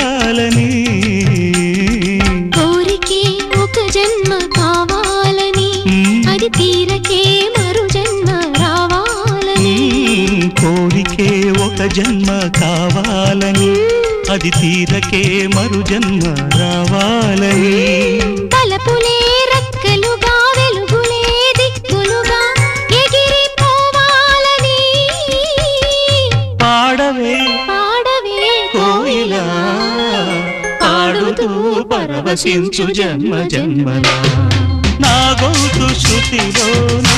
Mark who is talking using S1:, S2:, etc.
S1: తీరాలని
S2: కోరికే ఒక జన్మ కావాలని అది తీరకే మరు జన్మ రావాలని
S1: కోరికే ఒక జన్మ కావాలని అది తీరకే మరు జన్మ రావాలని
S2: తలపులే రెక్కలుగా వెలుగులే దిక్కులుగా ఎగిరిపోవాలని
S1: పాడవే
S2: పాడవే
S1: కోయిలా పాడుతూ పరవశించు జన్మ జన్మలా నా గొంతు శృతిలోనా